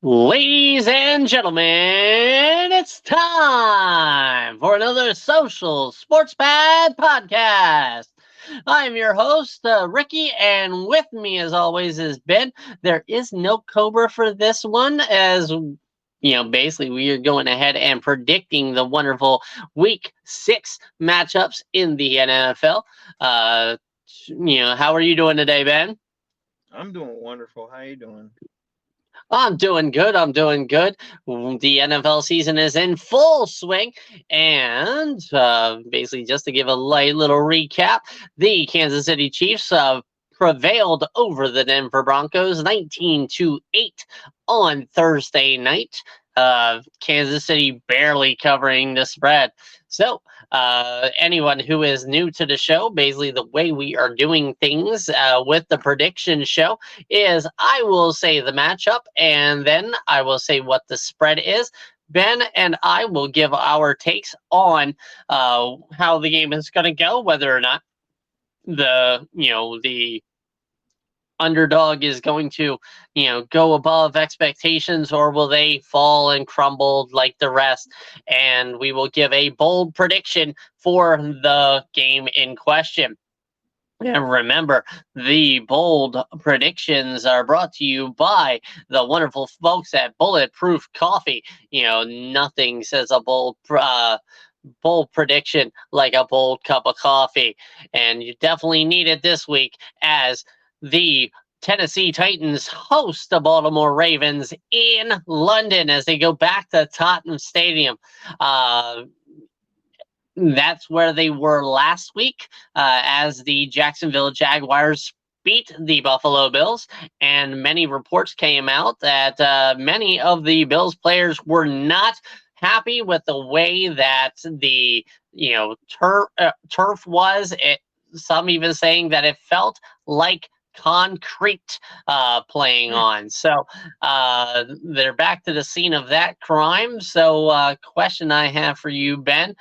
Ladies and gentlemen, it's time for another Social Sports Pad podcast. I'm your host, Ricky, and with me, as always, is Ben. There is no Cobra for this one, as basically we are going ahead and predicting the wonderful Week 6 matchups in the NFL. Uh, how are you doing today, Ben? I'm doing wonderful. How you doing? I'm doing good. I'm doing good. The NFL season is in full swing. And basically, just to give a light little recap, the Kansas City Chiefs prevailed over the Denver Broncos 19-8 on Thursday night. Kansas City barely covering the spread. So, anyone who is new to the show, basically the way we are doing things with the prediction show is I will say the matchup and then I will say what the spread is. Ben and I will give our takes on how the game is going to go, whether or not the underdog is going to go above expectations, or will they fall and crumble like the rest. And we will give a bold prediction for the game in question. And remember, the bold predictions are brought to you by the wonderful folks at Bulletproof Coffee. Nothing says a bold prediction like a bold cup of coffee. And you definitely need it this week as the Tennessee Titans host the Baltimore Ravens in London as they go back to Tottenham Stadium. Uh, that's where they were last week as the Jacksonville Jaguars beat the Buffalo Bills, and many reports came out that many of the Bills players were not happy with the way that the turf was. Some even saying that it felt like concrete playing Hmm. on. So they're back to the scene of that crime. So, question I have for you, Ben,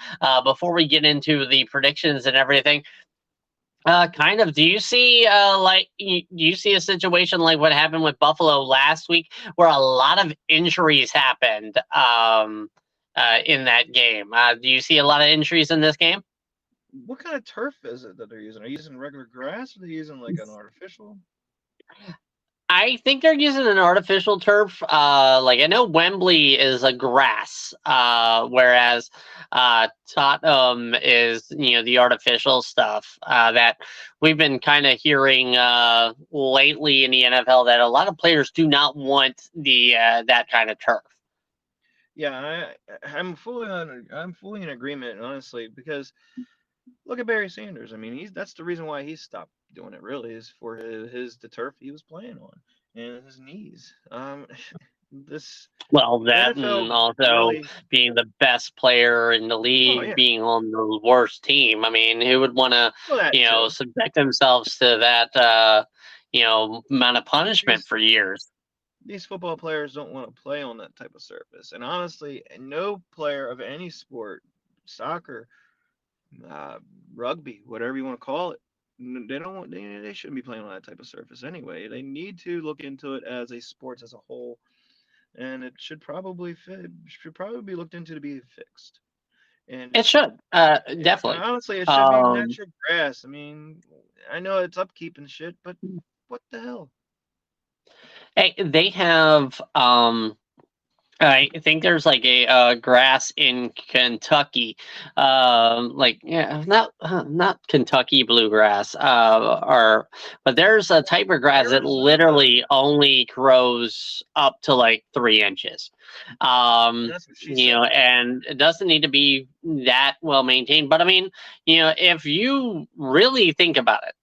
before we get into the predictions and everything, do you see do you see a situation like what happened with Buffalo last week, where a lot of injuries happened in that game? Do you see a lot of injuries in this game? What kind of turf is it that they're using? Are you using regular grass or are they using like an artificial? I think they're using an artificial turf. Like I know Wembley is a grass, whereas Tottenham is the artificial stuff that we've been kind of hearing lately in the NFL that a lot of players do not want the that kind of turf. Yeah, I'm fully in agreement, honestly, because look at Barry Sanders. I mean, he's that's the reason why he stopped doing it. Really, is for his the turf he was playing on and his knees. This Well, the that NFL and also really. being the best player in the Oh league, yeah, being on the worst team. I mean, who would want to, well that too. subject themselves to that, amount of punishment These for years? these football players don't want to play on that type of surface. And honestly, no player of any sport, soccer, uh, rugby, whatever you want to call it, they don't want they shouldn't be playing on that type of surface anyway. They need to look into it as a sports as a whole, and it should probably be looked into to be fixed. And It just should, yeah, and definitely. honestly, it should be Um, natural grass. I mean, I know it's upkeep and shit, but what the hell? they have I think there's like a grass in Kentucky, like yeah, not Kentucky bluegrass, or but there's a type of grass that Arizona. literally only grows up to like 3 inches, That's what she said. and it doesn't need to be that well maintained. But I mean, if you really think about it,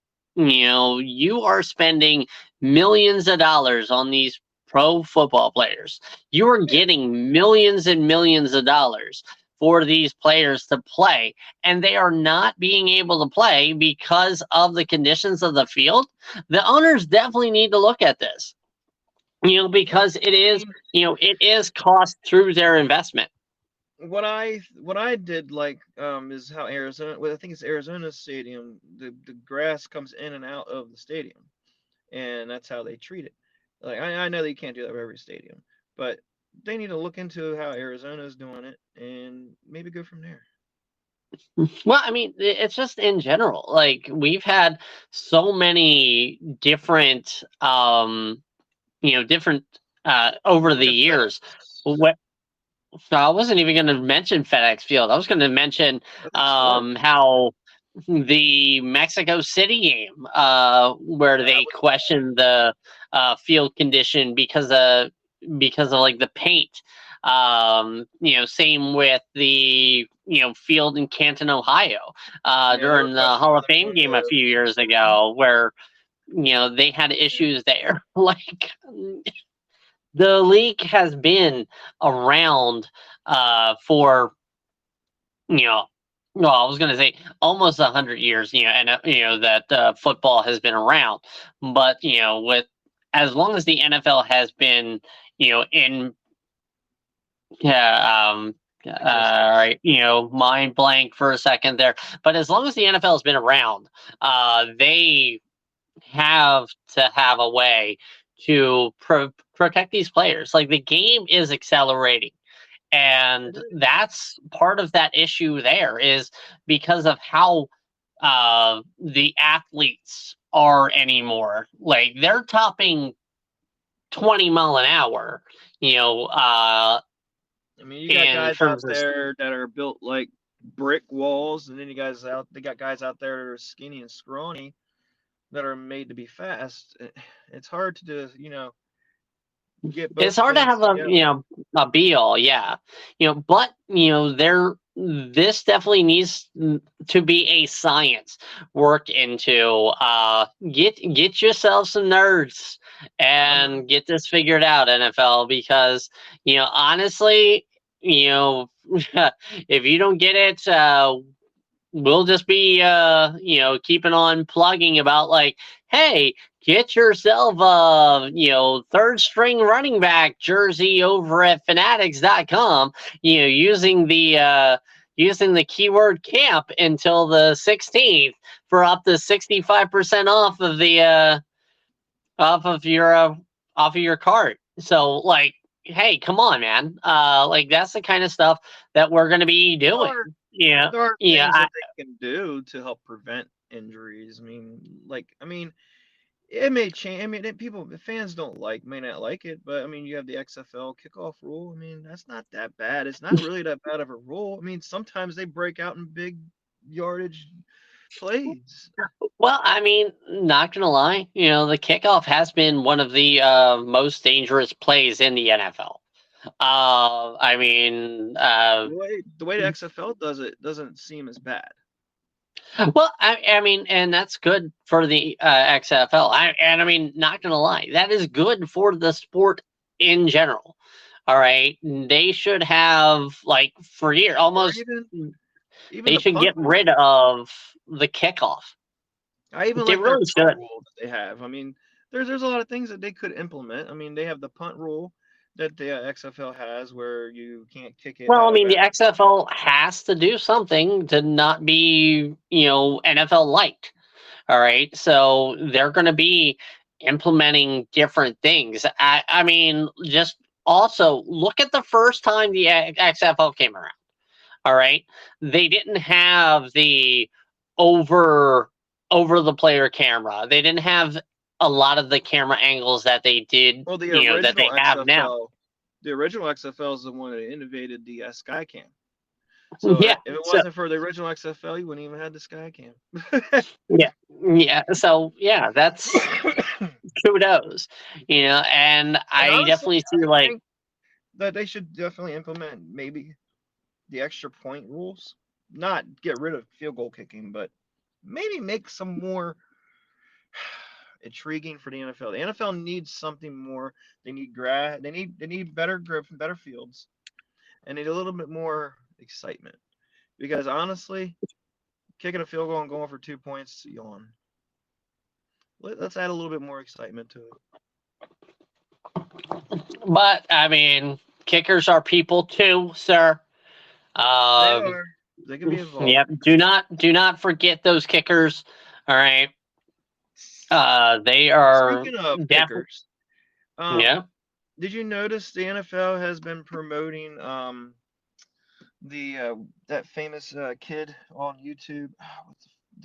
you are spending millions of dollars on these pro football players. You are Yeah. getting millions and millions of dollars for these players to play, and they are not being able to play because of the conditions of the field. The owners definitely need to look at this, Well, because it I is, mean, it is cost through their investment. what I did like is how Arizona, well, I think it's Arizona Stadium, the grass comes in and out of the stadium, and that's how they treat it. Like I know that you can't do that with every stadium, But they need to look into how Arizona's doing it and maybe go from there. Well, I mean, it's just in general. Like we've had so many different, different over the Look at years. FedEx. What so I wasn't even going to mention FedEx Field. I was going to mention FedEx Park. how the Mexico City game, where That they was questioned the field condition because of like the paint. Same with the field in Canton, Ohio, yeah, they were during the questioning Hall of whether Fame going game a to. few years Mhm. ago, where they had Yeah. issues there. Like the league has been around for you know well, I was going to say almost 100 years, and that football has been around, but with as long as the NFL has been in yeah all Existence. right, mind blank for a second there, but as long as the NFL has been around, they have to have a way to protect these players. Like the game is accelerating, It and is. that's part of that issue. There is because of how the athletes are anymore. Like they're topping 20 mile an hour. You know, I mean, you got in guys out terms of there that are built like brick walls, and then they got guys out there that are skinny and scrawny that are made to be fast. It's hard to do, get it's both hard to things have a together. a be all, yeah. But there this definitely needs to be a science worked into. Get yourself some nerds I'm not. and get this figured out, NFL, because honestly, you know if you don't get it, we'll just be keeping on plugging about like, hey, get yourself a third string running back jersey over at fanatics.com, using the keyword camp until the 16th for up to 65% off of the off of your uh, off of your cart. So like, hey, come on, man. Like that's the kind of stuff that we're going to be There doing. are Yeah. there are Yeah. things that they can do to help prevent injuries. I mean, it may change. I mean, the fans may not like it, but I mean, you have the XFL kickoff rule. I mean, that's not that bad. It's not really that bad of a rule. I mean, sometimes they break out in big yardage plays. Well, I mean, not gonna lie, the kickoff has been one of the most dangerous plays in the NFL. I mean, The way the XFL does it doesn't seem as bad. well, I mean, and that's good for the XFL. I mean, not gonna lie, that is good for the sport in general. All right, they should have like for year Or almost. even They the should punt get rule. rid of the kickoff. I even They like their really punt should. rule that they have. I mean, there's a lot of things that they could implement. I mean, they have the punt rule that the XFL has where you can't kick it Well, I out of mean, the bounds. XFL has to do something to not be, NFL light. All right. So they're going to be implementing different things. I mean, just also look at the first time the XFL came around. All right. They didn't have the over over the player camera. They didn't have a lot of the camera angles that they did, Well, that they have now. The original XFL is the one that innovated the Skycam. So Yeah. if it So wasn't for the original XFL, you wouldn't even have the Skycam. yeah. Yeah. So yeah, that's kudos, and And I honestly, definitely see I like, think that they should definitely implement maybe the extra point rules. Not get rid of field goal kicking, but maybe make some more intriguing for the NFL. The NFL needs something more. They need they need better grip and better fields, and need a little bit more excitement. Because honestly, kicking a field goal and going for 2 points, yawn. Let's add a little bit more excitement to it. but I mean, kickers are people too, sir. They Um, are. They can be involved. yep. Do not forget those kickers. All right. They are Speaking of definitely. kickers, um, Yeah. Did you notice the NFL has been promoting that famous kid on YouTube?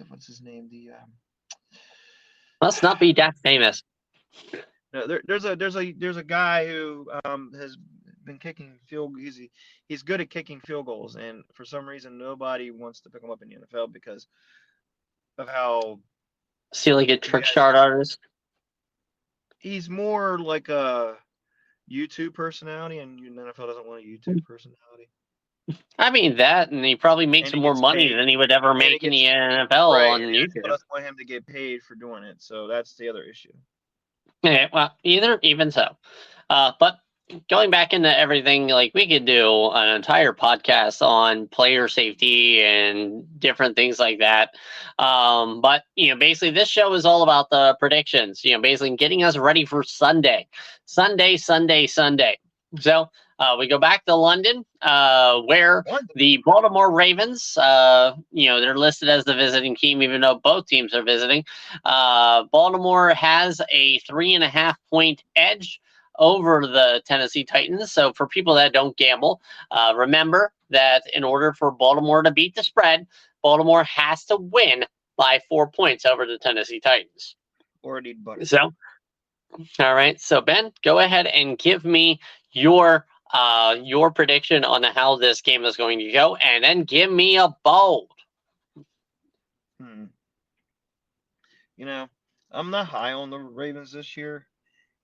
What's his name? Must not be that famous. No, there's a guy who has been kicking field. He's good at kicking field goals, and for some reason nobody wants to pick him up in the NFL because of how See, like a trick shot artist. he's more like a YouTube personality, and the NFL doesn't want a YouTube personality. I mean that, and he probably makes more money than he would ever make in the NFL on YouTube. I don't want him to get paid for doing it, so that's the other issue. Okay, well, even so. But going back into everything, like we could do an entire podcast on player safety and different things like that. But basically this show is all about the predictions, basically getting us ready for Sunday. So we go back to London, where the Baltimore Ravens, they're listed as the visiting team, even though both teams are visiting. Baltimore has a 3.5-point edge over the Tennessee Titans. So for people that don't gamble, remember that in order for Baltimore to beat the spread, Baltimore has to win by 4 points over the Tennessee Titans. Or need butter. So, all right. So Ben, go ahead and give me your prediction on how this game is going to go, and then give me a bold. I'm not high on the Ravens this year,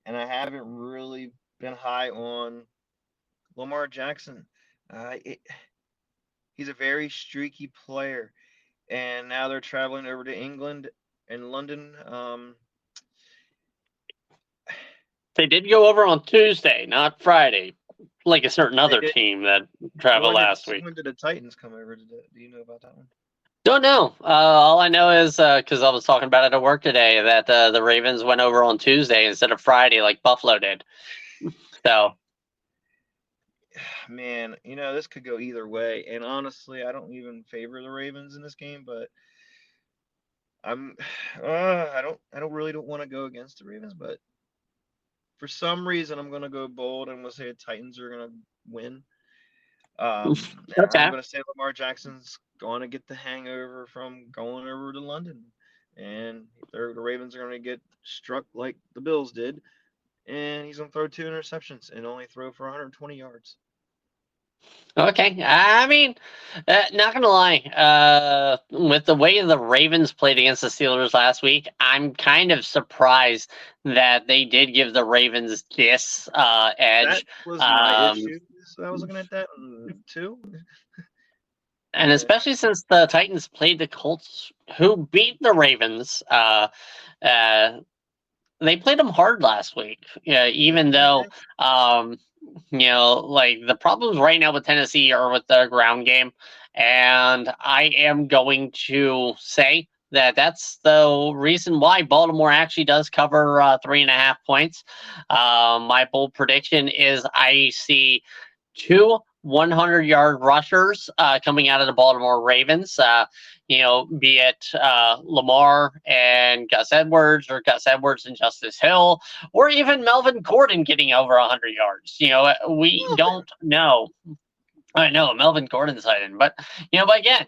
and I haven't really been high on Lamar Jackson. He's a very streaky player, and now they're traveling over to England and London. They did go over on Tuesday, not Friday, like a certain other team that traveled last week. When did the Titans come over? Do you know about that one? Don't know. All I know is because I was talking about it at work today that the Ravens went over on Tuesday instead of Friday like Buffalo did. So, man, this could go either way. And honestly, I don't even favor the Ravens in this game, but I don't want to go against the Ravens, but for some reason I'm going to go bold and we'll say the Titans are going to win. Okay. I'm going to say Lamar Jackson's going to get the hangover from going over to London, and the Ravens are going to get struck like the Bills did, and he's going to throw 2 interceptions and only throw for 120 yards. Okay. I mean, not going to lie, with the way the Ravens played against the Steelers last week, I'm kind of surprised that they did give the Ravens this edge. That was my issue. So I was looking at that too. And especially since the Titans played the Colts, who beat the Ravens, they played them hard last week. Even though, like the problems right now with Tennessee are with the ground game, and I am going to say that that's the reason why Baltimore actually does cover 3.5 points. My bold prediction is I see 2 100-yard rushers coming out of the Baltimore Ravens, be it Lamar and Gus Edwards, or Gus Edwards and Justice Hill, or even Melvin Gordon getting over 100 yards. We don't know. I know Melvin Gordon's hiding, but again,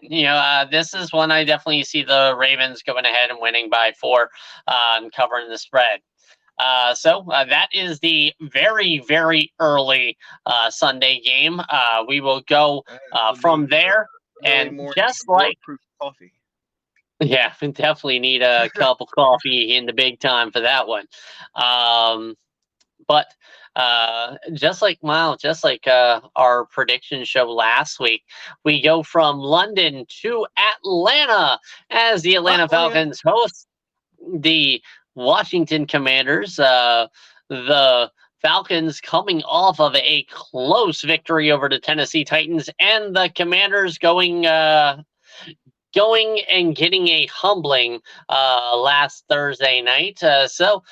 this is one I definitely see the Ravens going ahead and winning by 4 and covering the spread. So that is the very, very early Sunday game. We will go from there, and just like coffee. Yeah, we definitely need a cup of coffee in the big time for that one. But just like our prediction show last week, we go from London to Atlanta as the Atlanta Falcons host the Washington Commanders. The Falcons coming off of a close victory over the Tennessee Titans, and the Commanders going and getting a humbling last Thursday night. So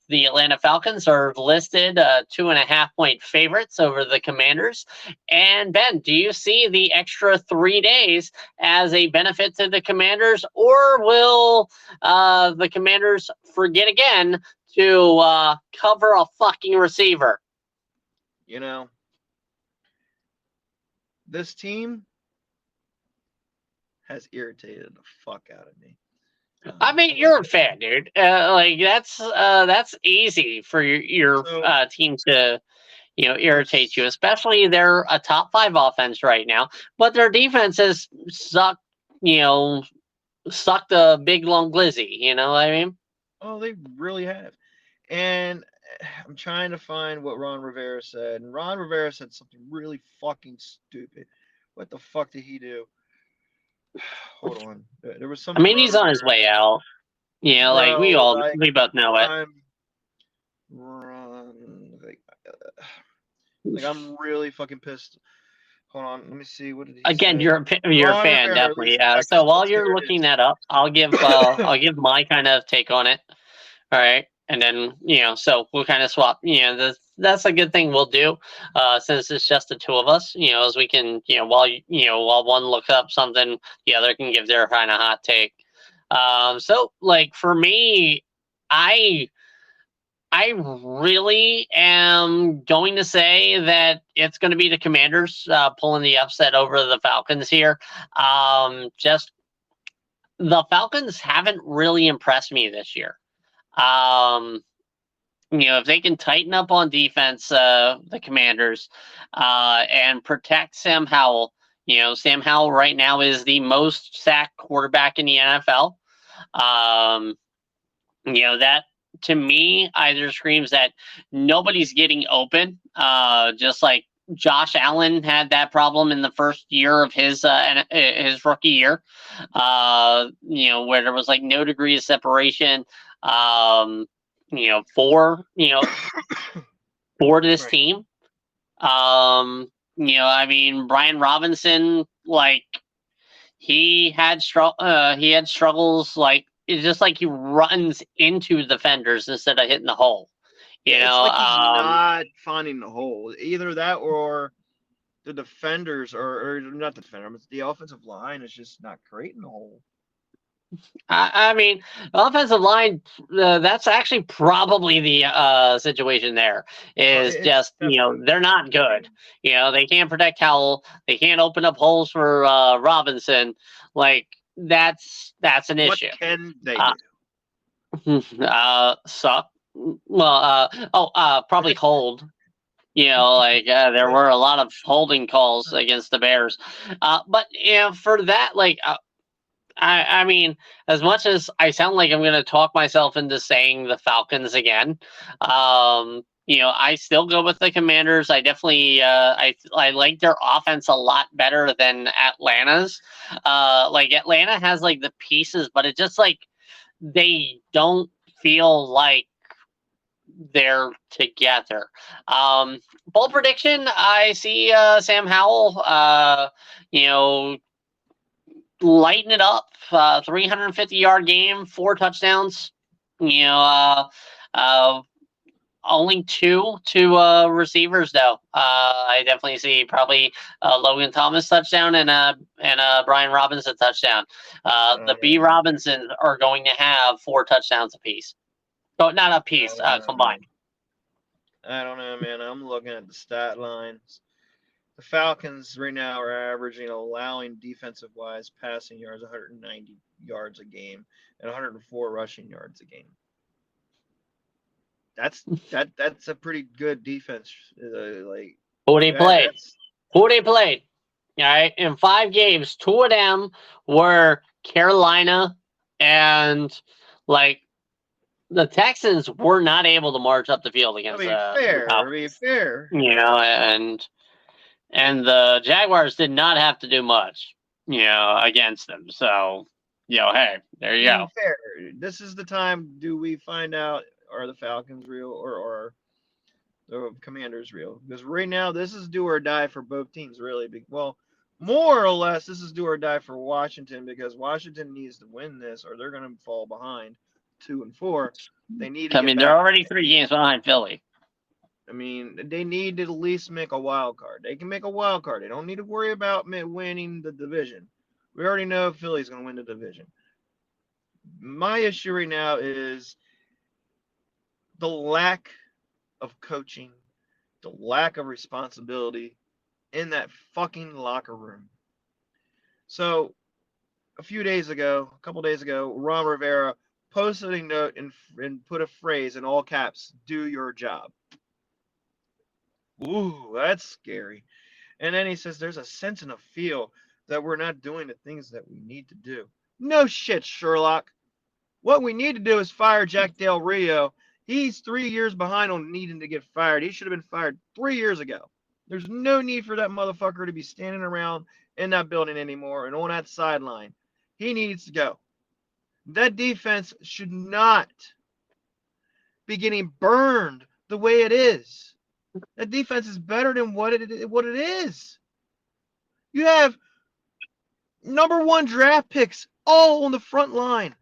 the Atlanta Falcons are listed 2.5-point favorites over the Commanders. And Ben, do you see the extra 3 days as a benefit to the Commanders, or will the Commanders forget again to cover a fucking receiver. You know, this team has irritated the fuck out of me. I mean, you're a fan, dude. Like that's easy for your So- team to irritate you, especially they're a top 5 offense right now, but their defense has sucked. Sucked a big long glizzy. You know what I mean? Oh, they really have. And I'm trying to find what Ron Rivera said. And Ron Rivera said something really fucking stupid. What the fuck did he do? Hold on. There was I something. mean, Ron he's on his Rivera way said. out. Like Bro, we both know it. I'm Ron, like I'm really fucking pissed. Hold on, let me see. What did he Again, say? you're a Ron fan, Rivera definitely. released Texas. So while Here you're it looking is. that up, I'll give my kind of take on it. All right, and then so we'll kind of swap. That's a good thing we'll do, since it's just the two of us. As we can, while one looks up something, the other can give their kind of hot take. So like for me, I really am going to say that it's going to be the Commanders pulling the upset over the Falcons here. Just the Falcons haven't really impressed me this year. If they can tighten up on defense, the Commanders, and protect Sam Howell. Sam Howell right now is the most sacked quarterback in the NFL. That to me either screams that nobody's getting open, just like Josh Allen had that problem in the first year of his rookie year, where there was like no degree of separation, for this Right. team. I mean, Brian Robinson, like he had struggles, like it's just like he runs into defenders instead of hitting the hole. It's like he's not finding the hole. Either that or the defenders, or not the defender, but the offensive line is just not creating the hole. I mean, the offensive line, that's actually probably the situation there is It's just, definitely- they're not good. They can't protect Howell. They can't open up holes for Robinson. Like, that's an What issue. can they do? Suck. Well, probably hold. There were a lot of holding calls against the Bears. But for that, like, I mean, as much as I sound like I'm going to talk myself into saying the Falcons again, I still go with the Commanders. I definitely, I like their offense a lot better than Atlanta's. Like Atlanta has like the pieces, but it just like they don't feel like they're together. Bold prediction: I see Sam Howell, lighten it up. 350-yard game, 4 touchdowns. Only 2 to receivers though. I definitely see probably Logan Thomas touchdown and Brian Robinson touchdown. The B Robinsons are going to have 4 touchdowns apiece. Oh, not apiece, combined. I don't know, man. I'm looking at the stat lines. The Falcons right now are averaging, allowing defensive-wise passing yards 190 yards a game and 104 rushing yards a game. That's a pretty good defense. Like who they played? Who they played? All right, in 5 games, 2 of them were Carolina, and like the Texans were not able to march up the field against. Fair. And the Jaguars did not have to do much, against them. So, hey, there you go. Fair. This is the time. Do we find out are the Falcons real or the Commanders real? Because right now, this is do or die for both teams, really. Well, more or less, this is do or die for Washington because Washington needs to win this or they're going to fall behind 2 and 4. They need to. I mean, they're already 3 games behind Philly. I mean, they need to at least make a wild card. They can make a wild card. They don't need to worry about winning the division. We already know Philly's going to win the division. My issue right now is the lack of coaching, the lack of responsibility in that fucking locker room. So a couple days ago, Ron Rivera posted a note and put a phrase in all caps: "Do your job." Ooh, that's scary. And then he says there's a sense and a feel that we're not doing the things that we need to do. No shit, Sherlock. What we need to do is fire Jack Del Rio. He's 3 years behind on needing to get fired. He should have been fired 3 years ago. There's no need for that motherfucker to be standing around in that building anymore and on that sideline. He needs to go. That defense should not be getting burned the way it is. That defense is better than what it is. You have number 1 draft picks all on the front line.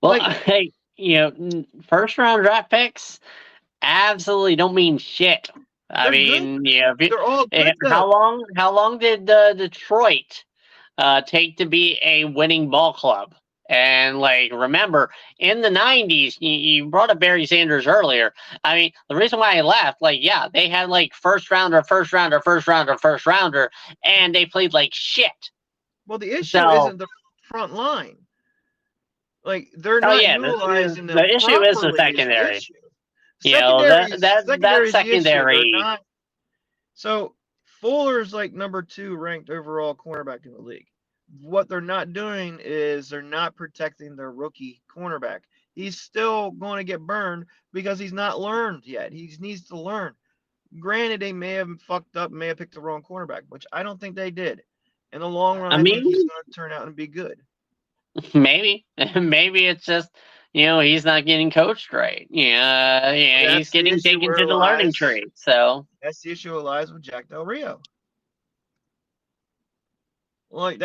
Well, hey, first round draft picks absolutely don't mean shit. I mean, they're all good. How long did Detroit take to be a winning ball club? And remember, in the '90s, you brought up Barry Sanders earlier. I mean, the reason why I left, they had first rounder, and they played like shit. Well, the issue isn't the front line. They're not utilizing the issue is the secondary. That secondary. Not, so Fuller's number 2 ranked overall cornerback in the league. What they're not doing is they're not protecting their rookie cornerback. He's still going to get burned because he's not learned yet. He needs to learn. Granted, they may have fucked up, may have picked the wrong cornerback, which I don't think they did. In the long run, I think he's going to turn out and be good. Maybe it's just he's not getting coached right. He's getting taken to the learning tree. So that's the issue that lies with Jack Del Rio. Not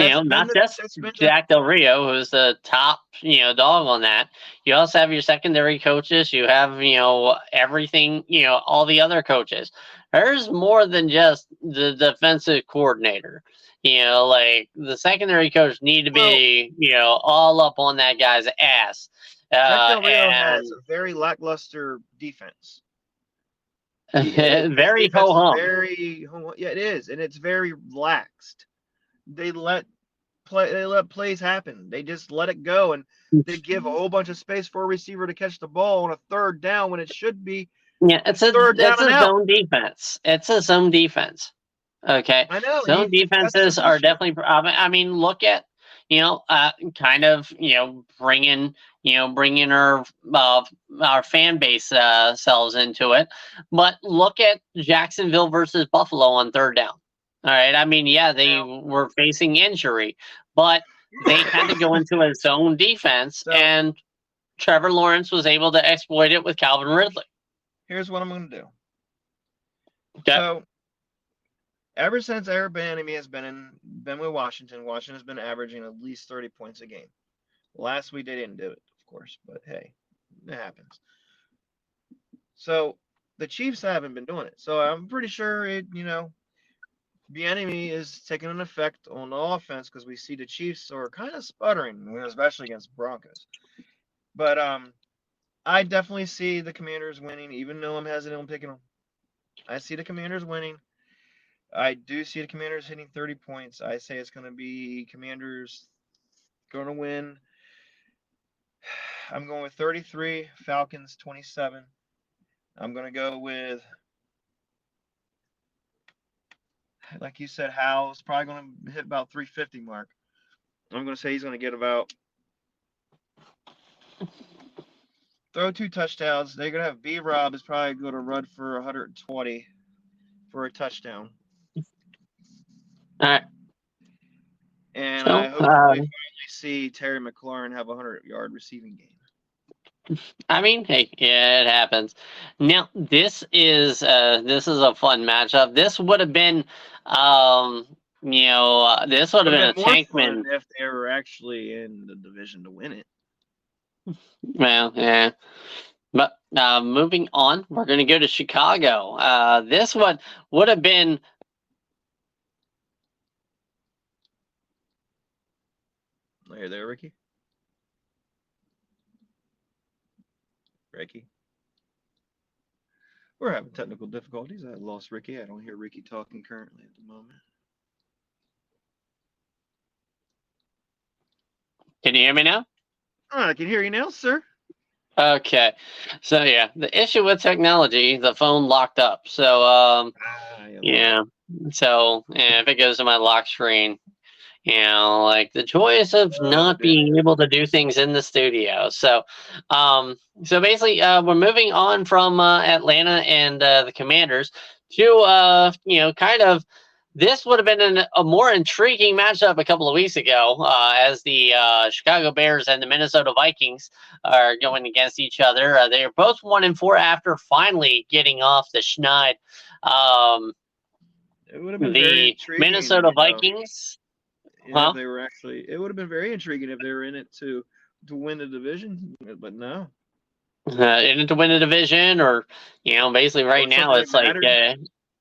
just Jack Del Rio, who's the top, dog on that. You also have your secondary coaches. You have, everything, all the other coaches. There's more than just the defensive coordinator. The secondary coach need to be, all up on that guy's ass. Jack Del Rio has a very lackluster defense. Very ho-hum. Yeah, it is, and it's very laxed. They let plays happen. They just let it go, and they give a whole bunch of space for a receiver to catch the ball on a third down when it should be. Yeah, it's a zone defense. It's a zone defense. Okay, I know. Zone defenses are definitely. I mean, look at kind of bringing our fan base selves into it, but look at Jacksonville versus Buffalo on third down. All right. I mean, they were facing injury, but they had to go into a zone defense, and Trevor Lawrence was able to exploit it with Calvin Ridley. Here's what I'm going to do. Okay. So, ever since Eric Bieniemy has been with Washington has been averaging at least 30 points a game. Last week they didn't do it, of course, but hey, it happens. So, the Chiefs haven't been doing it. So, I'm pretty sure Bieniemy is taking an effect on the offense because we see the Chiefs are kind of sputtering, especially against Broncos. But I definitely see the Commanders winning, even though I'm hesitant on picking them. I see the Commanders winning. I do see the Commanders hitting 30 points. I say it's going to be Commanders going to win. I'm going with 33, Falcons 27. I'm going to go with, like you said, Howell's probably going to hit about 350 mark. I'm going to say he's going to get about throw 2 touchdowns. They're going to have B-Rob is probably going to run for 120 for a touchdown. All right. And I hope finally see Terry McLaurin have a 100-yard receiving game. I mean, hey, yeah, it happens. Now, this is a fun matchup. This would have been, this would have been a Tankman if they were actually in the division to win it. Well, yeah. But moving on, we're going to go to Chicago. This one would have been. Are you there, Ricky? Ricky. We're having technical difficulties. I lost Ricky. I don't hear Ricky talking currently at the moment. Can you hear me now? I can hear you now, sir. Okay. So yeah, the issue with technology, the phone locked up. So yeah. So yeah, if it goes to my lock screen, like the joys of not being able to do things in the studio. So so basically we're moving on from Atlanta and the Commanders to kind of this would have been a more intriguing matchup a couple of weeks ago, as the Chicago Bears and the Minnesota Vikings are going against each other. They are both 1-4 after finally getting off the schneid. It would have been The Minnesota Vikings. If they were actually, it would have been very intriguing if they were in it to win the division, but no. In it to win the division, or basically right now it's like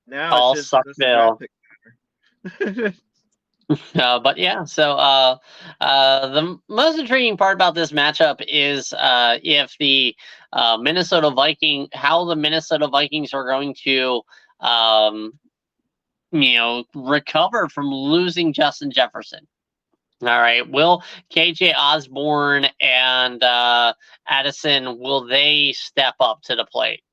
now all it's just Suckville. But yeah, so the most intriguing part about this matchup is if the Minnesota Vikings are going to recover from losing Justin Jefferson. All right, will KJ Osborne and Addison, will they step up to the plate?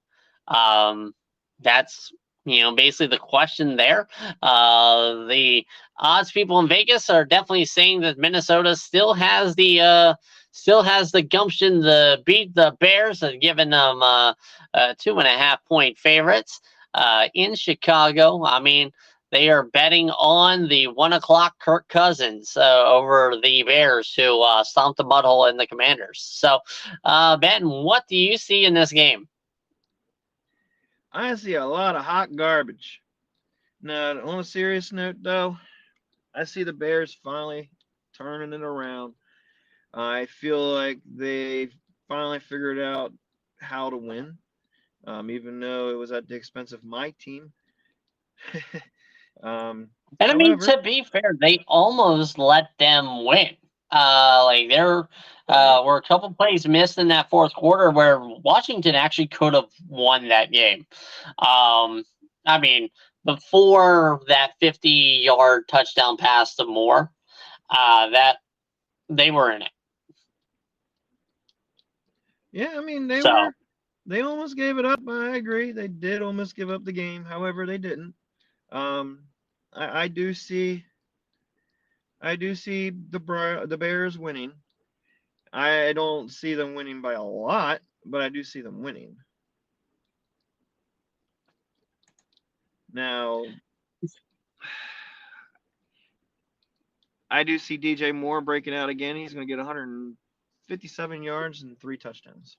That's basically the question there. The odds people in Vegas are definitely saying that Minnesota still has the gumption to beat the Bears, and giving them 2.5 point favorites in Chicago. I mean, they are betting on the 1 o'clock Kirk Cousins over the Bears, who stomped the mudhole in the Commanders. So, Ben, what do you see in this game? I see a lot of hot garbage. Now, on a serious note, though, I see the Bears finally turning it around. I feel like they finally figured out how to win, even though it was at the expense of my team. And I mean, to be fair, they almost let them win. There were a couple plays missed in that fourth quarter where Washington actually could have won that game. I mean, before that 50-yard touchdown pass to Moore, that they were in it. Yeah, I mean, they almost gave it up. I agree. They did almost give up the game. However, they didn't. I do see the Bears winning. I don't see them winning by a lot, but I do see them winning. Now, I do see DJ Moore breaking out again. He's going to get 157 yards and 3 touchdowns.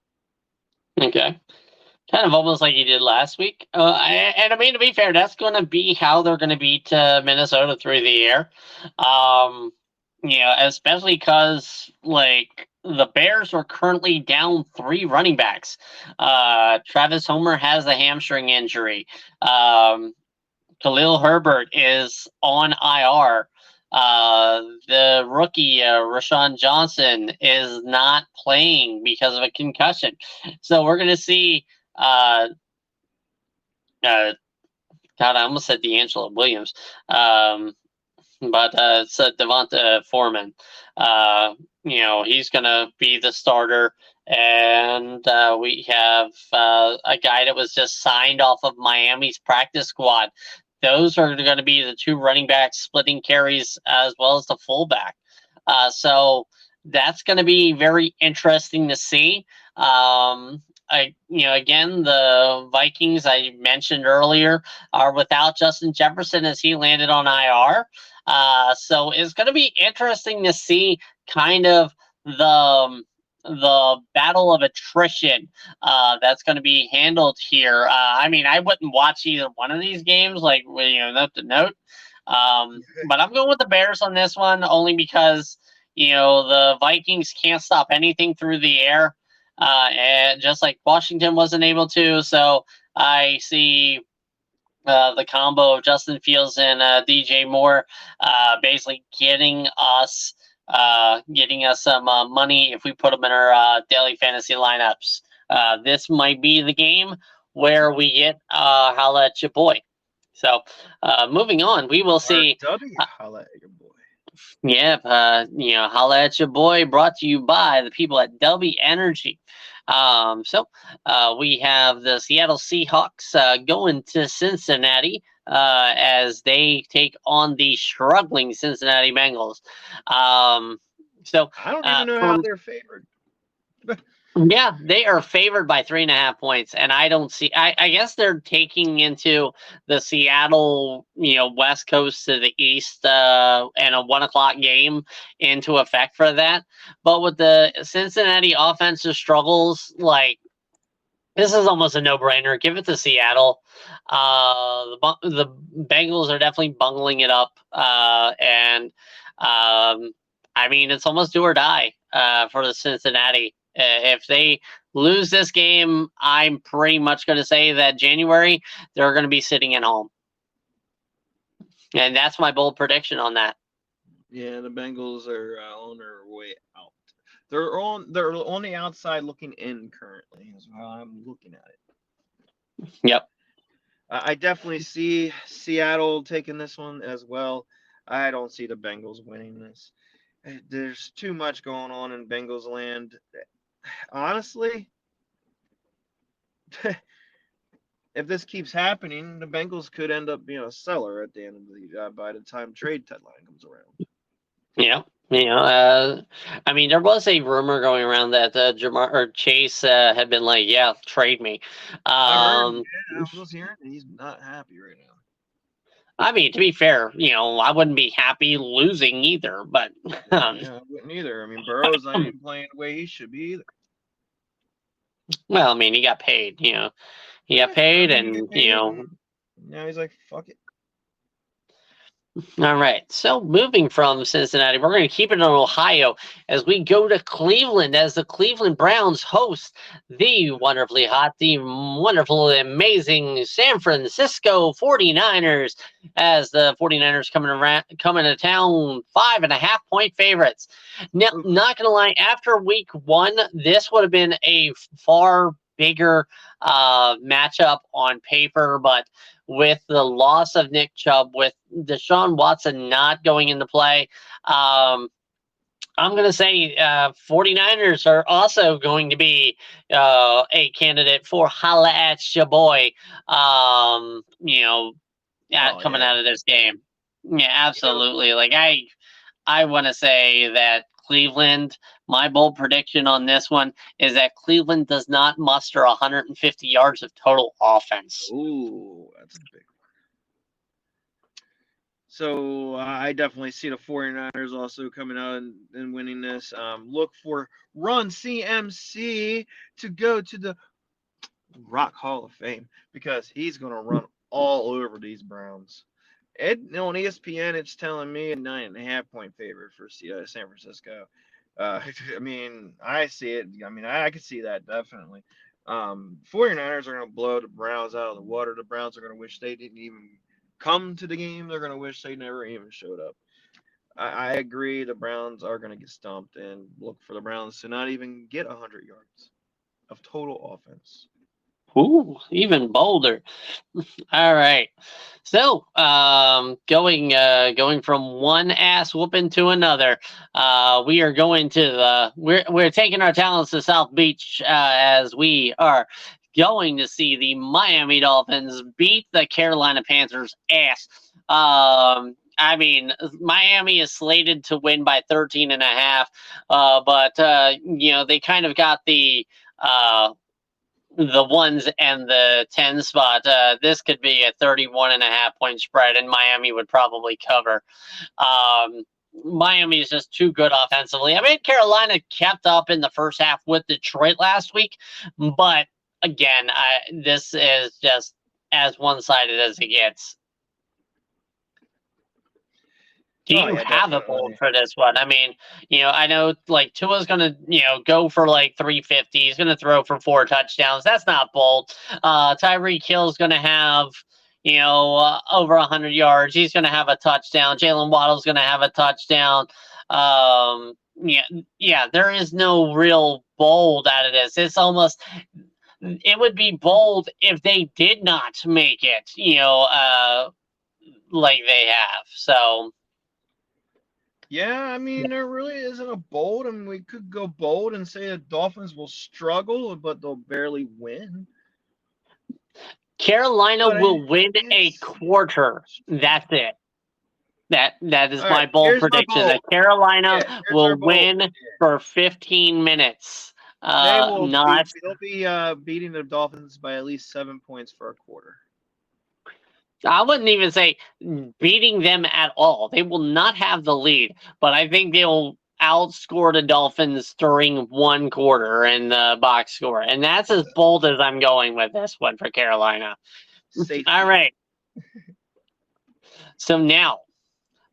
Okay. Kind of almost like he did last week. And I mean, to be fair, that's going to be how they're going to beat Minnesota through the air. Especially because, the Bears are currently down 3 running backs. Travis Homer has a hamstring injury. Khalil Herbert is on IR. The rookie, Rashawn Johnson, is not playing because of a concussion. So we're going to see... God, I almost said D'Angelo Williams. But it's Devonta Foreman. He's going to be the starter. And we have a guy that was just signed off of Miami's practice squad. Those are going to be the 2 running backs splitting carries as well as the fullback. So that's going to be very interesting to see. Again, the Vikings, I mentioned earlier, are without Justin Jefferson as he landed on IR. So it's going to be interesting to see kind of the battle of attrition that's going to be handled here. I mean, I wouldn't watch either one of these games, note to note. But I'm going with the Bears on this one, only because, the Vikings can't stop anything through the air. And just like Washington wasn't able to. So I see the combo of Justin Fields and DJ Moore basically getting us some money if we put them in our daily fantasy lineups. this might be the game where we get holla at your boy. So moving on, we will see. Holla at your boy. Yeah, holla at your boy. Brought to you by the people at W Energy. So we have the Seattle Seahawks going to Cincinnati as they take on the struggling Cincinnati Bengals. So I don't even know how they're favored. Yeah, they are favored by 3.5 points, and I don't see. I guess they're taking into the Seattle, West Coast to the East, and a 1 o'clock game into effect for that. But with the Cincinnati offensive struggles, like this is almost a no-brainer. Give it to Seattle. The Bengals are definitely bungling it up, and I mean it's almost do or die for the Cincinnati. If they lose this game, I'm pretty much going to say that January they're going to be sitting at home, and that's my bold prediction on that. Yeah, the Bengals are on their way out. They're on the outside looking in currently. Is how I'm looking at it. Yep. I definitely see Seattle taking this one as well. I don't see the Bengals winning this. There's too much going on in Bengals land. Honestly, if this keeps happening, the Bengals could end up being a seller at the end of the by the time trade deadline comes around. Yeah. I mean, there was a rumor going around that Jamar or Chase had been like, "Yeah, trade me." I was hearing he's not happy right now. I mean, to be fair, I wouldn't be happy losing either, but I wouldn't either. I mean, Burrow's not even playing the way he should be either. Well, I mean, he got paid. He got paid, and now he's like, "Fuck it." All right, so moving from Cincinnati, we're going to keep it in Ohio as we go to Cleveland as the Cleveland Browns host the wonderfully hot, the wonderfully amazing San Francisco 49ers as the 49ers coming to town 5.5 point favorites. Now, not going to lie, after week one, this would have been a far bigger matchup on paper, but with the loss of Nick Chubb, with Deshaun Watson not going into play, I'm going to say 49ers are also going to be a candidate for holla at your boy, coming out of this game. Yeah, absolutely. Like I want to say that Cleveland, my bold prediction on this one is that Cleveland does not muster 150 yards of total offense. Ooh, that's a big one. So I definitely see the 49ers also coming out and winning this. Look for Run CMC to go to the Rock Hall of Fame because he's going to run all over these Browns. On ESPN, it's telling me a 9.5 point favorite for San Francisco. I mean, I see it. I mean, I could see that definitely. 49ers are going to blow the Browns out of the water. The Browns are going to wish they didn't even come to the game. They're going to wish they never even showed up. I agree. The Browns are going to get stumped, and look for the Browns to not even get 100 yards of total offense. Ooh, even bolder. All right. So, going from one ass whooping to another, we are going to we're taking our talents to South Beach as we are going to see the Miami Dolphins beat the Carolina Panthers ass. I mean, Miami is slated to win by 13.5, but they kind of got the 1s and the 10 spot. This could be a 31.5 point spread, and Miami would probably cover. Miami is just too good offensively. I mean, Carolina kept up in the first half with Detroit last week, but again, this is just as one-sided as it gets. Do you have a bold for this one? I mean, I know like Tua's going to, go for like 350. He's going to throw for 4 touchdowns. That's not bold. Tyreek Hill's going to have, over 100 yards. He's going to have a touchdown. Jalen Waddle's going to have a touchdown. yeah, there is no real bold out of this. It's almost, it would be bold if they did not make it, like they have. So Yeah, I mean, there really isn't a bold. I mean, we could go bold and say the Dolphins will struggle, but they'll barely win. Carolina But will win a it's quarter. That's it. That is all my right. bold Here's my prediction. bold. That Carolina Yeah, here's our will bold. win for 15 minutes. They will be. Not They'll be beating the Dolphins by at least 7 points for a quarter. I wouldn't even say beating them at all. They will not have the lead, but I think they'll outscore the Dolphins during one quarter in the box score. And that's as bold as I'm going with this one for Carolina. Safety. All right. So now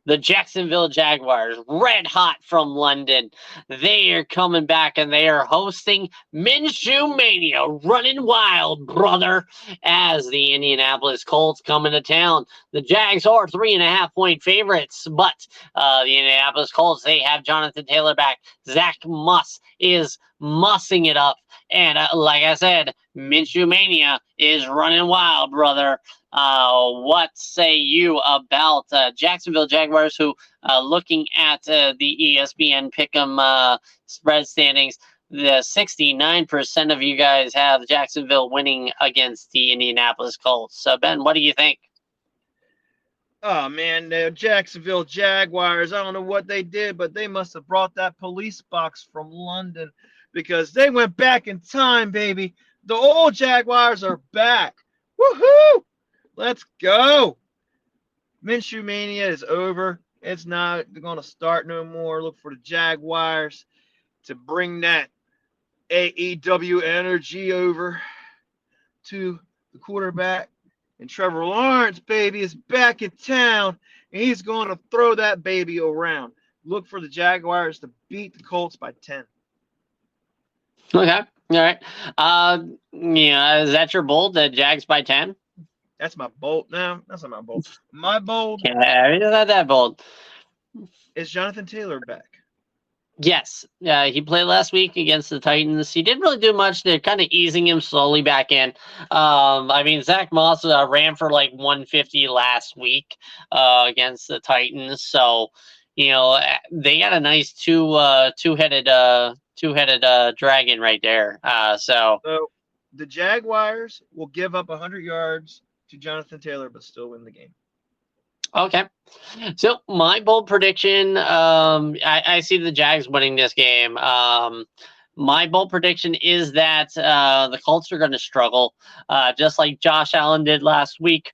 the Jacksonville Jaguars, red hot from London. They are coming back and they are hosting Minshew Mania, running wild, brother, as the Indianapolis Colts come into town. The Jags are 3.5-point favorites, but the Indianapolis Colts, they have Jonathan Taylor back. Zach Moss is mussing it up. And like I said, Minshew Mania is running wild, brother. What say you about Jacksonville Jaguars, who, looking at the ESPN Pick'em spread standings, the 69% of you guys have Jacksonville winning against the Indianapolis Colts. So, Ben, what do you think? Oh man, the Jacksonville Jaguars. I don't know what they did, but they must have brought that police box from London because they went back in time, baby. The old Jaguars are back. Woohoo! Let's go. Minshew Mania is over. It's not going to start no more. Look for the Jaguars to bring that AEW energy over to the quarterback. And Trevor Lawrence, baby, is back in town. And he's going to throw that baby around. Look for the Jaguars to beat the Colts by 10. Okay. All right. Is that your bold, the Jags by 10? That's my bold. No, that's not my bold. My bold Yeah, it's not that bold. is Jonathan Taylor back. Yes, he played last week against the Titans. He didn't really do much. They're kind of easing him slowly back in. I mean, Zach Moss ran for like 150 last week against the Titans. So, they got a nice two-headed dragon right there. So the Jaguars will give up 100 yards to Jonathan Taylor, but still win the game. Okay. So my bold prediction, I see the Jags winning this game. My bold prediction is that the Colts are going to struggle, just like Josh Allen did last week.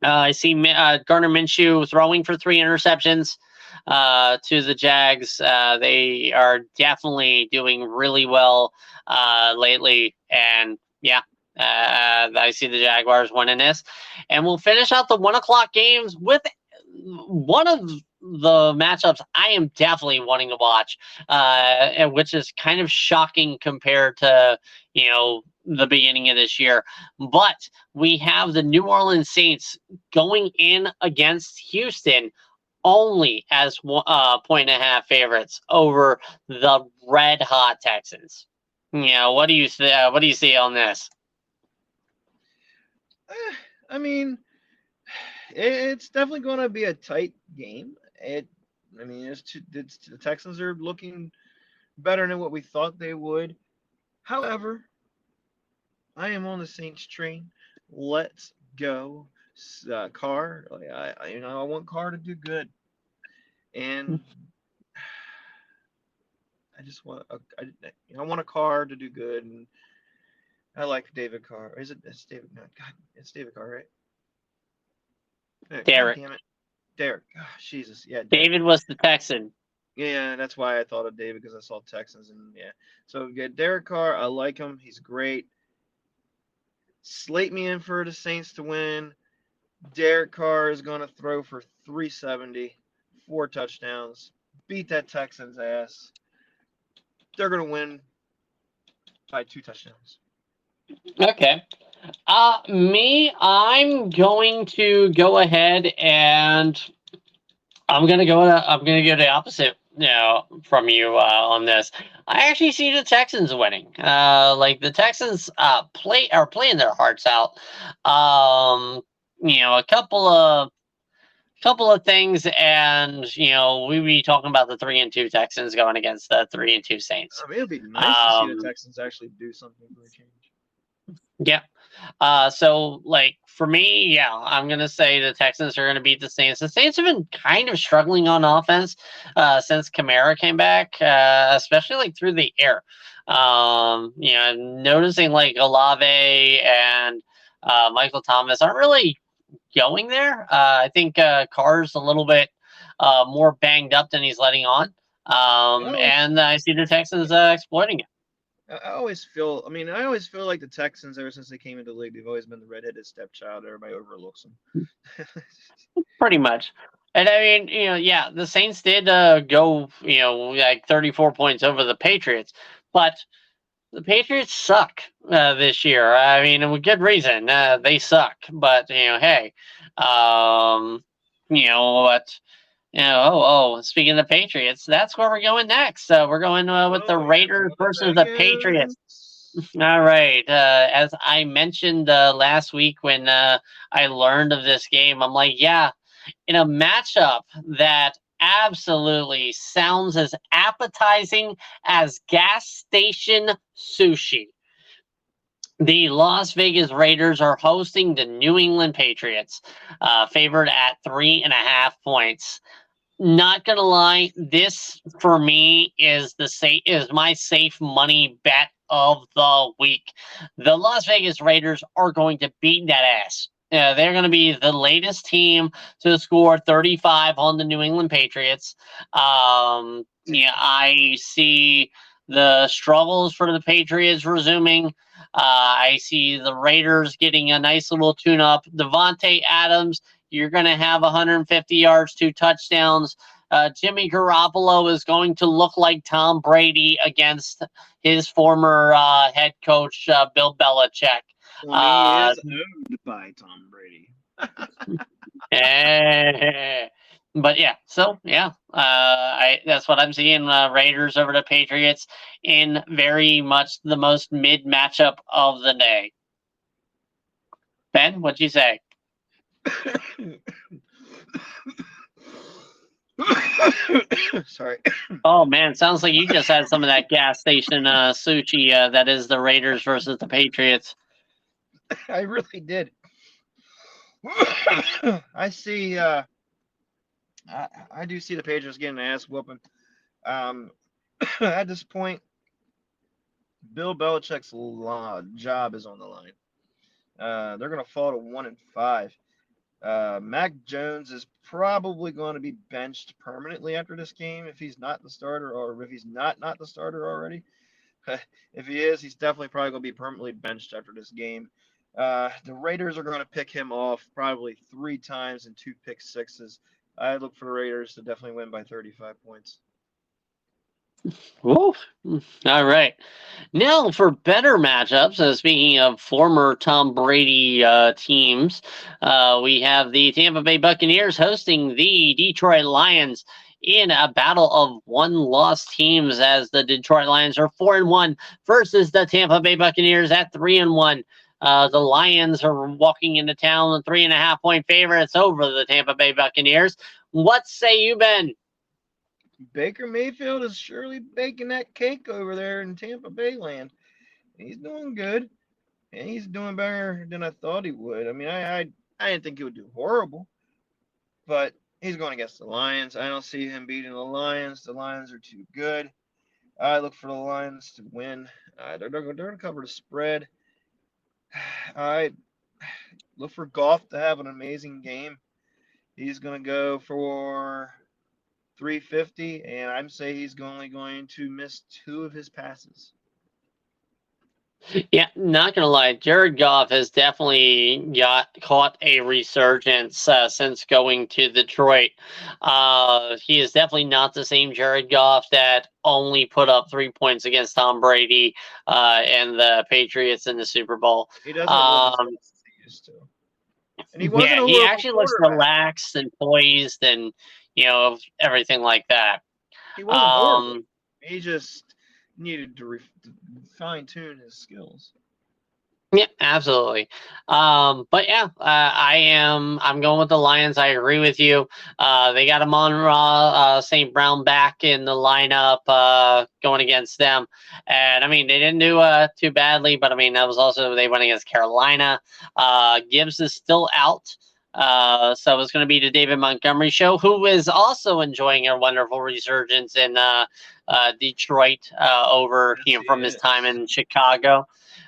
I see Gardner Minshew throwing for 3 interceptions to the Jags. They are definitely doing really well lately, and yeah. I see the Jaguars winning this. And we'll finish out the 1 o'clock games with one of the matchups I am definitely wanting to watch, which is kind of shocking compared to, the beginning of this year. But we have the New Orleans Saints going in against Houston only as 1.5 favorites over the red hot Texans. What do you see on this? I mean, it's definitely going to be a tight game. The Texans are looking better than what we thought they would. However, I am on the Saints train. Let's go, Carr. I want Carr to do good, and I just want I want a Carr to do good, and I like David Carr. Is it? It's David. No, God, it's David Carr, right? Derek. Damn it. Derek. Oh, Jesus. Yeah. David was the Texan. Yeah, that's why I thought of David because I saw Texans and yeah. So yeah, Derek Carr. I like him. He's great. Slate me in for the Saints to win. Derek Carr is going to throw for 370, 4 touchdowns. Beat that Texans ass. They're going to win by 2 touchdowns. Okay. I'm going to go ahead and I'm gonna go the opposite from you on this. I actually see the Texans winning. Like the Texans are playing their hearts out. A couple of things, and we be talking about the 3-2 Texans going against the 3-2 Saints. I mean, it'd be nice to see the Texans actually do something for a change. Yeah. So like for me, yeah, I'm gonna say the Texans are gonna beat the Saints. The Saints have been kind of struggling on offense since Kamara came back, especially like through the air. Noticing like Olave and Michael Thomas aren't really going there. I think Carr's a little bit more banged up than he's letting on. And I see the Texans exploiting it. I always feel like the Texans, ever since they came into the league, they've always been the redheaded stepchild. Everybody overlooks them. Pretty much. And I mean, yeah, the Saints did go, like 34 points over the Patriots, but the Patriots suck this year. I mean, with good reason. They suck. But, hey, what? Speaking of the Patriots, that's where we're going next. We're going with the Raiders versus the Patriots. All right. As I mentioned last week when I learned of this game, I'm like, yeah, in a matchup that absolutely sounds as appetizing as gas station sushi. The Las Vegas Raiders are hosting the New England Patriots, favored at 3.5 points. Not gonna lie, this for me is my safe money bet of the week. The Las Vegas Raiders are going to beat that ass. They're going to be the latest team to score 35 on the New England Patriots. I see the struggles for the Patriots resuming. I see the Raiders getting a nice little tune-up. Devontae Adams, you're going to have 150 yards, 2 touchdowns. Jimmy Garoppolo is going to look like Tom Brady against his former head coach, Bill Belichick. Well, he is owned by Tom Brady. But yeah, so yeah, that's what I'm seeing. Raiders over the Patriots in very much the most mid matchup of the day. Ben, what'd you say? Sorry. Oh man, sounds like you just had some of that gas station sushi. That is the Raiders versus the Patriots. I really did. I see. I do see the Patriots getting an ass whooping. At this point, Bill Belichick's job is on the line. They're going to fall to 1-5. Mac Jones is probably going to be benched permanently after this game if he's not the starter, or if he's not the starter already. If he is, he's definitely probably going to be permanently benched after this game. The Raiders are going to pick him off probably 3 times and 2 pick sixes. I look for the Raiders to definitely win by 35 points. Woo. All right. Now for better matchups, speaking of former Tom Brady teams, we have the Tampa Bay Buccaneers hosting the Detroit Lions in a battle of one-loss teams, as the Detroit Lions are 4-1 versus the Tampa Bay Buccaneers at 3-1. The Lions are walking into town with 3.5-point favorites over the Tampa Bay Buccaneers. What say you, Ben? Baker Mayfield is surely baking that cake over there in Tampa Bay land. He's doing good, and he's doing better than I thought he would. I mean, I didn't think he would do horrible, but he's going against the Lions. I don't see him beating the Lions. The Lions are too good. I look for the Lions to win. They're going to cover the spread. I look for Goff to have an amazing game. He's going to go for 350, and I'm saying he's only going to miss 2 of his passes. Yeah, not gonna lie, Jared Goff has definitely caught a resurgence since going to Detroit. He is definitely not the same Jared Goff that only put up 3 points against Tom Brady and the Patriots in the Super Bowl. He doesn't look as he used to. And he actually looks relaxed and poised and everything like that. He wasn't horrible. He just needed to fine tune his skills. Yeah, absolutely. But yeah, I'm going with the Lions. I agree with you. They got Amon-Ra St. Brown back in the lineup, going against them. And I mean, they didn't do too badly, but I mean, that was also, they went against Carolina. Gibbs is still out. So it's going to be the David Montgomery show, who is also enjoying a wonderful resurgence in Detroit over from his time in Chicago.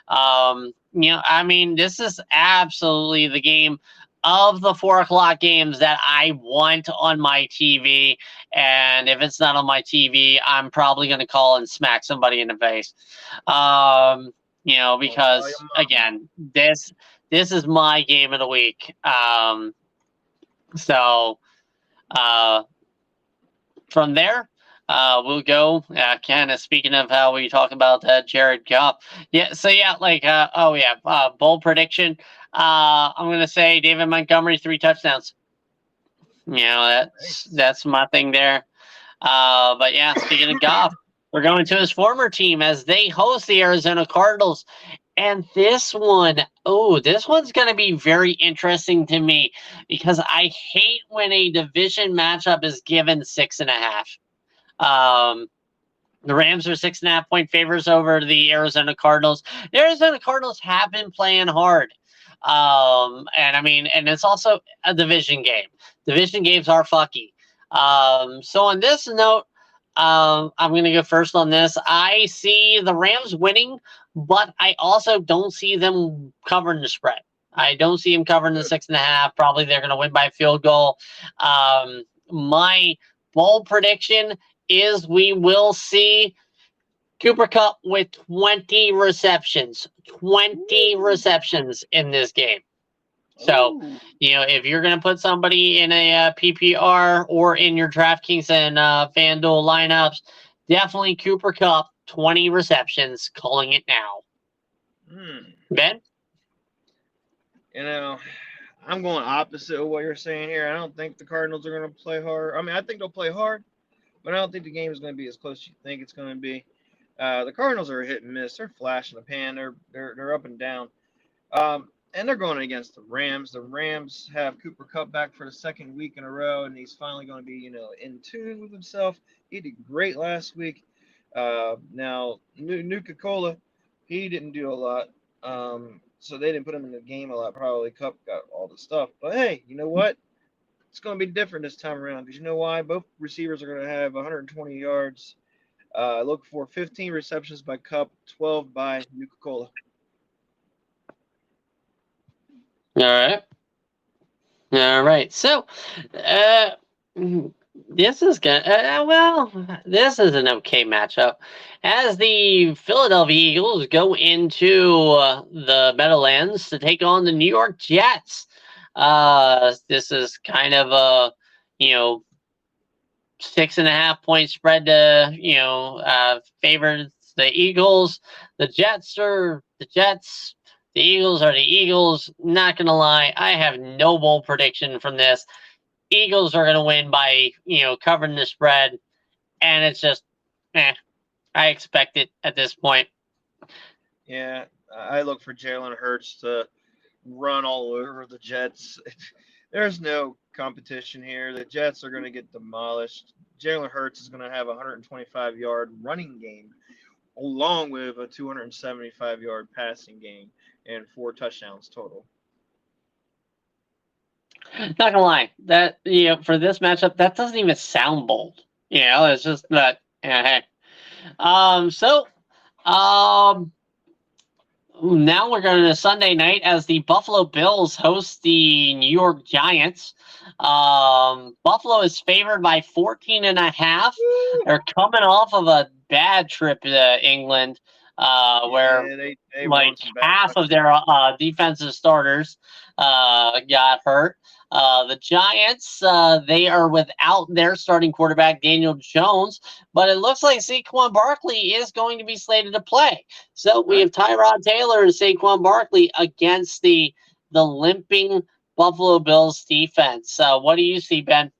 I mean, this is absolutely the game of the 4 o'clock games that I want on my TV. And if it's not on my TV, I'm probably going to call and smack somebody in the face. Because again, this is my game of the week. From there, we'll go kind of speaking of how we talk about Jared Goff. Yeah. So bold prediction. I'm going to say David Montgomery, 3 touchdowns. That's my thing there. But yeah, speaking of Goff, we're going to his former team as they host the Arizona Cardinals. And this one's going to be very interesting to me because I hate when a division matchup is given 6.5. The Rams are 6.5 point favorites over the Arizona Cardinals. The Arizona Cardinals have been playing hard. And it's also a division game. Division games are fucky. So on this note, I'm going to go first on this. I see the Rams winning, but I also don't see them covering the spread. I don't see them covering the 6.5. Probably they're going to win by a field goal. My bold prediction is we will see Cooper Kupp with 20 receptions. 20 receptions in this game. So, if you're going to put somebody in a PPR or in your DraftKings and FanDuel lineups, definitely Cooper Kupp, 20 receptions, calling it now. Ben? I'm going opposite of what you're saying here. I don't think the Cardinals are going to play hard. I mean, I think they'll play hard, but I don't think the game is going to be as close as you think it's going to be. The Cardinals are hit and miss. They're flash in the pan. They're up and down. And they're going against the Rams. The Rams have Cooper Kupp back for the 2nd week in a row, and he's finally going to be, in tune with himself. He did great last week. Now, Nuka-Cola, he didn't do a lot. So they didn't put him in the game a lot. Probably Kupp got all the stuff. But hey, you know what? It's going to be different this time around because you know why? Both receivers are going to have 120 yards. Look for 15 receptions by Kupp, 12 by Nuka-Cola. All right. So, this is this is an okay matchup as the Philadelphia Eagles go into the Meadowlands to take on the New York Jets. This is kind of a 6.5 point spread to favor the Eagles. The Jets are the Jets. The Eagles are the Eagles. Not going to lie, I have no bold prediction from this. Eagles are going to win by, covering the spread. And it's just, I expect it at this point. Yeah, I look for Jalen Hurts to run all over the Jets. There's no competition here. The Jets are going to get demolished. Jalen Hurts is going to have a 125-yard running game along with a 275-yard passing game and 4 touchdowns total. Not gonna lie, that for this matchup, that doesn't even sound bold. It's just that. Hey. Now we're going to Sunday night as the Buffalo Bills host the New York Giants. Buffalo is favored by 14.5. They're coming off of a bad trip to England, where they half of their defensive starters got hurt. The Giants, they are without their starting quarterback, Daniel Jones, but it looks like Saquon Barkley is going to be slated to play. So we have Tyrod Taylor and Saquon Barkley against the limping Buffalo Bills defense. What do you see, Ben?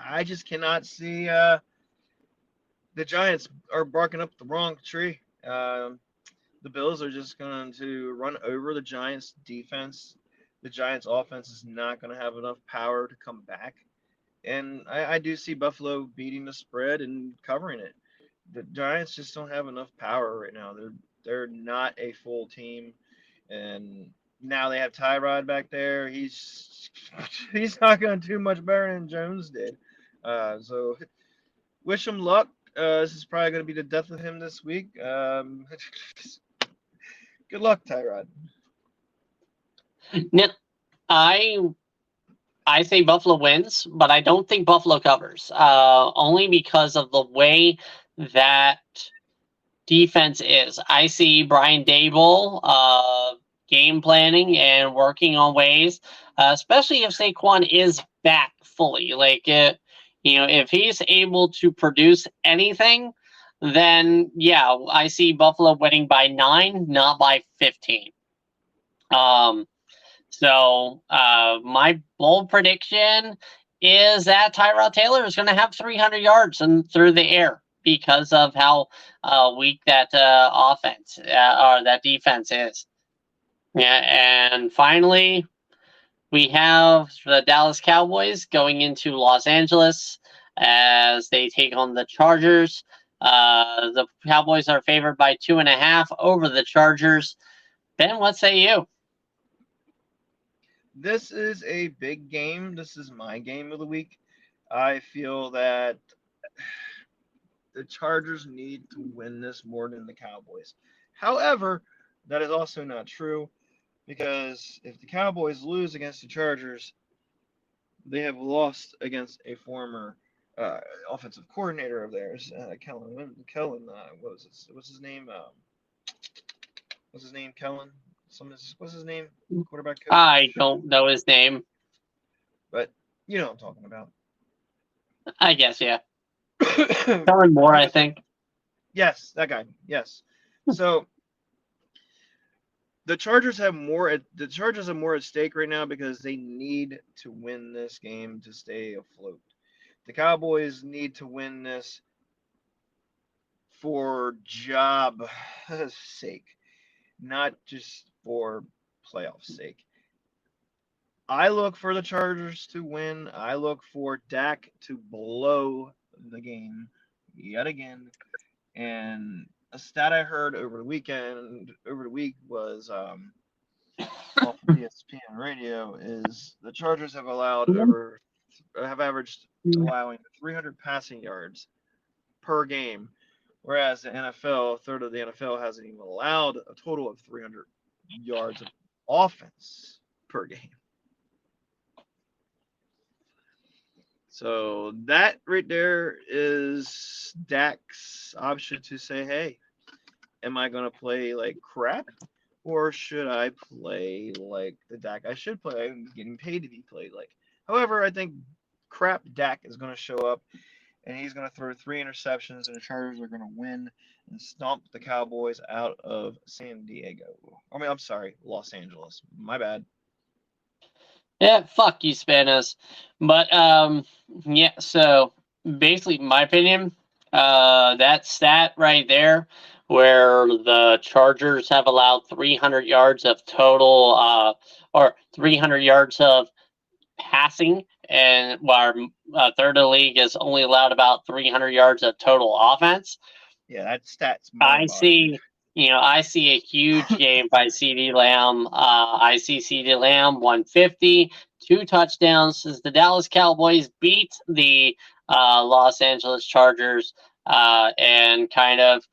I just cannot see the Giants are barking up the wrong tree. The Bills are just going to run over the Giants' defense. The Giants' offense is not going to have enough power to come back. And I do see Buffalo beating the spread and covering it. The Giants just don't have enough power right now. They're not a full team, and now they have Tyrod back there. He's not going to do much better than Jones did. So wish him luck. This is probably going to be the death of him this week. Good luck, Tyrod. Now, I say Buffalo wins, but I don't think Buffalo covers. Only because of the way that defense is. I see Brian Daboll game planning and working on ways, especially if Saquon is back fully. Like, if he's able to produce anything, then yeah, I see Buffalo winning by 9, not by 15. So my bold prediction is that Tyrod Taylor is going to have 300 yards and through the air because of how weak that offense or that defense is. Yeah, and finally, we have the Dallas Cowboys going into Los Angeles as they take on the Chargers. The Cowboys are favored by 2.5 over the Chargers. Ben, what say you? This is a big game. This is my game of the week. I feel that the Chargers need to win this more than the Cowboys. However, that is also not true because if the Cowboys lose against the Chargers, they have lost against a former offensive coordinator of theirs, Kellen. What's his name? What's his name? Kellen. What's his name? Quarterback coach. I don't know his name. But you know what I'm talking about. I guess, yeah. Kellen Moore, I think. Yes, that guy. Yes. So the Chargers have more at stake right now because they need to win this game to stay afloat. The Cowboys need to win this for job sake, not just for playoff sake. I look for the Chargers to win. I look for Dak to blow the game yet again. And a stat I heard over the week was off of ESPN radio is the Chargers have averaged allowing 300 passing yards per game, whereas the NFL, a third of the NFL, hasn't even allowed a total of 300 yards of offense per game. So that right there is Dak's option to say, hey, am I going to play like crap or should I play like the Dak I should play? I'm getting paid to be played like. However, I think crap Dak is going to show up and he's going to throw 3 interceptions and the Chargers are going to win and stomp the Cowboys out of San Diego. I'm sorry, Los Angeles. My bad. Yeah, fuck you, Spanos. But yeah. So basically, my opinion, that stat right there, where the Chargers have allowed 300 yards of total, or 300 yards of passing, and while a third of the league has only allowed about 300 yards of total offense. Yeah, that stat's. I see a huge game by CeeDee Lamb. I see CeeDee Lamb 150, 2 touchdowns as the Dallas Cowboys beat the Los Angeles Chargers and kind of,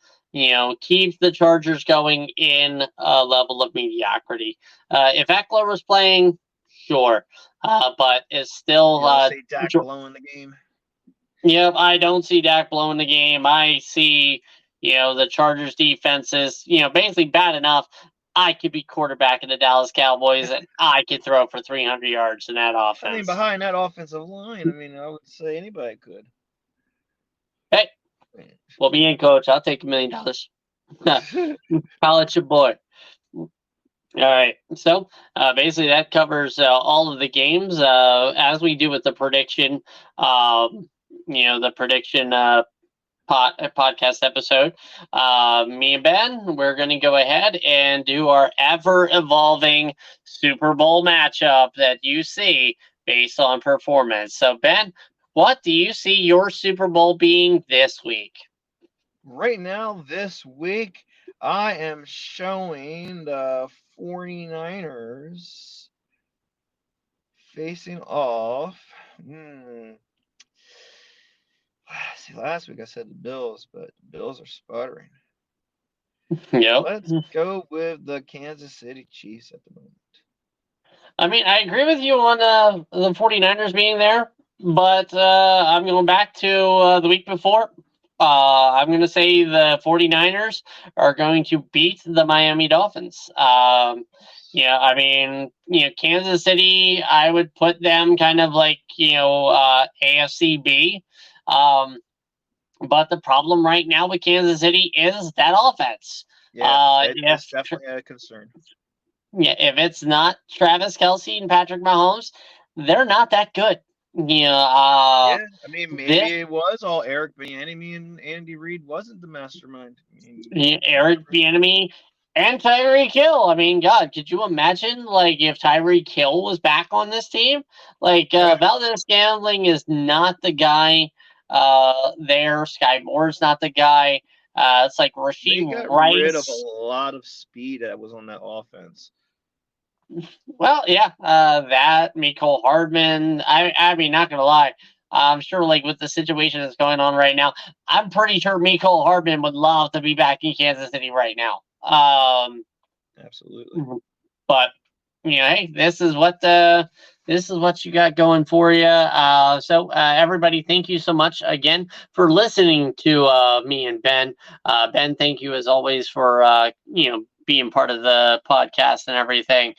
keep the Chargers going in a level of mediocrity. If Eckler was playing, sure, but it's still. You don't see Dak blowing the game. Yep, I don't see Dak blowing the game. I see. The Chargers defense is, basically bad enough. I could be quarterback in the Dallas Cowboys and I could throw for 300 yards in that offense. I mean, behind that offensive line, I would say anybody could. Hey, we'll be in, coach. I'll take $1 million. College your boy. All right. So basically, that covers all of the games. As we do with the prediction, the prediction podcast episode. Me and Ben, we're going to go ahead and do our ever evolving Super Bowl matchup that you see based on performance. So, Ben, what do you see your Super Bowl being this week? Right now, this week, I am showing the 49ers facing off. See, last week I said the Bills, but the Bills are sputtering. Yep. Let's go with the Kansas City Chiefs at the moment. I mean, I agree with you on the 49ers being there, but I'm going back to the week before. I'm going to say the 49ers are going to beat the Miami Dolphins. I mean, Kansas City, I would put them kind of like, AFC B. But the problem right now with Kansas City is that offense. Yeah, it's definitely a concern. Yeah, if it's not Travis Kelce and Patrick Mahomes, they're not that good. Yeah, I mean, maybe it was all Eric Bieniemy and Andy Reid wasn't the mastermind. Eric Bieniemy and Tyreek Hill. I mean, God, could you imagine like if Tyreek Hill was back on this team? Like Valdez-Scantling is not the guy there. Sky Moore's not the guy. It's like Rashee Rice. Rice. Rid of a lot of speed that was on that offense. Well, yeah, that Mecole Hardman. I mean, not gonna lie, I'm sure, like with the situation that's going on right now, I'm pretty sure Mecole Hardman would love to be back in Kansas City right now. Absolutely. But hey, this is what you got going for you. So everybody, thank you so much again for listening to me and Ben. Ben, thank you as always for being part of the podcast and everything.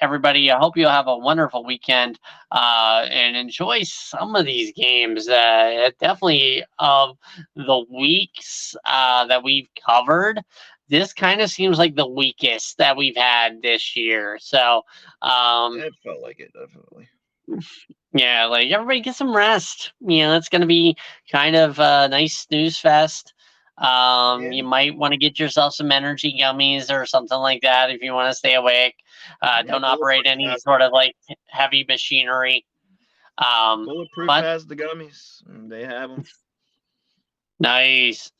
Everybody, I hope you'll have a wonderful weekend and enjoy some of these games. Definitely of the weeks that we've covered, this kind of seems like the weakest that we've had this year. So it felt like it, definitely. Yeah, like everybody get some rest. It's going to be kind of a nice snooze fest. You might want to get yourself some energy gummies or something like that if you want to stay awake. Don't operate any sort of like heavy machinery. Bulletproof has the gummies. They have them. Nice.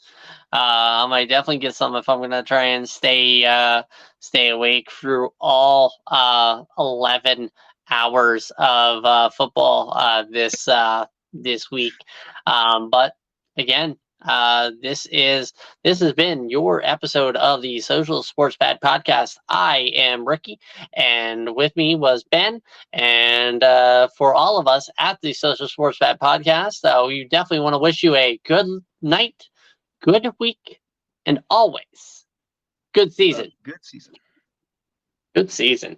I might definitely get some if I'm going to try and stay awake through all 11 hours of football this week. But again, this has been your episode of the Social Sports Pad Podcast. I am Ricky, and with me was Ben. And for all of us at the Social Sports Pad Podcast, we definitely want to wish you a good night, good week, and always good season. Good season. Good season.